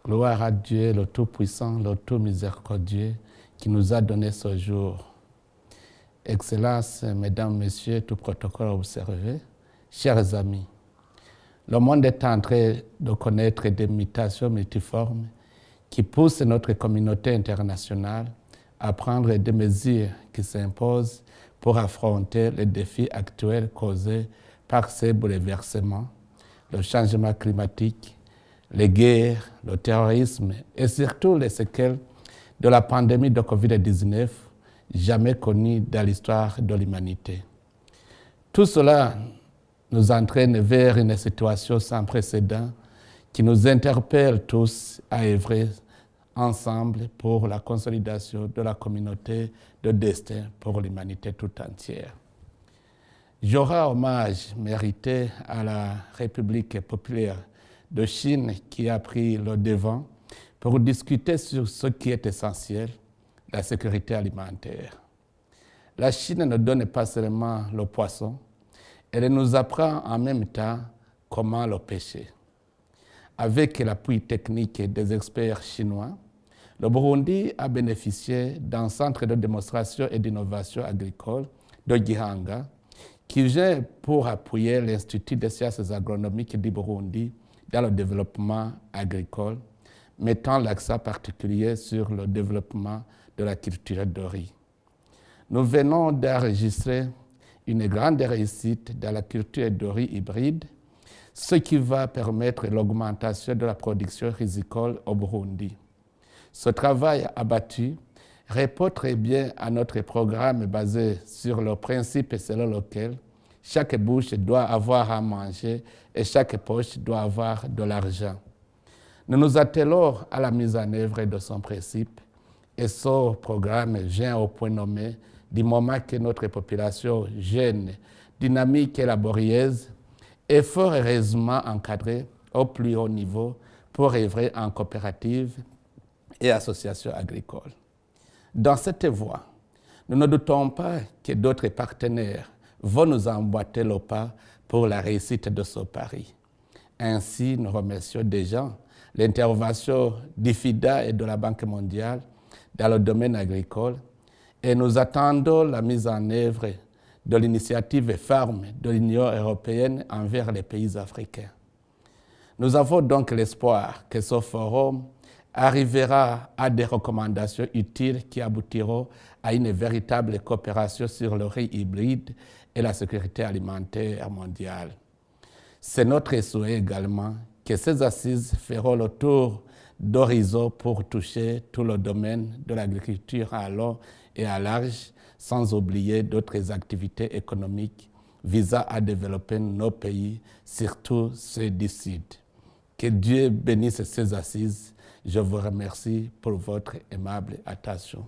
Gloire à Dieu, le Tout-Puissant, le Tout-Miséricordieux, qui nous a donné ce jour. Excellences, Mesdames, Messieurs, tout protocole observé, chers amis, le monde est en train de connaître des mutations multiformes qui poussent notre communauté internationale à prendre des mesures qui s'imposent pour affronter les défis actuels causés par ces bouleversements, le changement climatique, les guerres, le terrorisme et surtout les séquelles de la pandémie de Covid-19 jamais connue dans l'histoire de l'humanité. Tout cela nous entraîne vers une situation sans précédent qui nous interpelle tous à œuvrer ensemble pour la consolidation de la communauté de destin pour l'humanité tout entière. J'aurai hommage mérité à la République populaire de Chine qui a pris le devant pour discuter sur ce qui est essentiel, la sécurité alimentaire. La Chine ne donne pas seulement le poisson, elle nous apprend en même temps comment le pêcher. Avec l'appui technique des experts chinois, le Burundi a bénéficié d'un centre de démonstration et d'innovation agricole de Gihanga qui vient pour appuyer l'Institut des sciences agronomiques du Burundi dans le développement agricole, mettant l'accent particulier sur le développement de la culture de riz. Nous venons d'enregistrer une grande réussite dans la culture de riz hybride, ce qui va permettre l'augmentation de la production rizicole au Burundi. Ce travail abattu répond très bien à notre programme basé sur le principe selon lequel chaque bouche doit avoir à manger et chaque poche doit avoir de l'argent. Nous nous attelons à la mise en œuvre de son principe et ce programme vient au point nommé du moment que notre population jeune, dynamique et laborieuse est fort heureusement encadrée au plus haut niveau pour œuvrer en coopérative et associations agricoles. Dans cette voie, nous ne doutons pas que d'autres partenaires vont nous emboîter le pas pour la réussite de ce pari. Ainsi, nous remercions déjà l'intervention du FIDA et de la Banque mondiale dans le domaine agricole et nous attendons la mise en œuvre de l'initiative Farm de l'Union européenne envers les pays africains. Nous avons donc l'espoir que ce forum arrivera à des recommandations utiles qui aboutiront à une véritable coopération sur le riz hybride et la sécurité alimentaire mondiale. C'est notre souhait également que ces assises feront le tour d'horizon pour toucher tout le domaine de l'agriculture à long et à large, sans oublier d'autres activités économiques visant à développer nos pays, surtout ceux du Sud. Que Dieu bénisse ces assises. Je vous remercie pour votre aimable attention.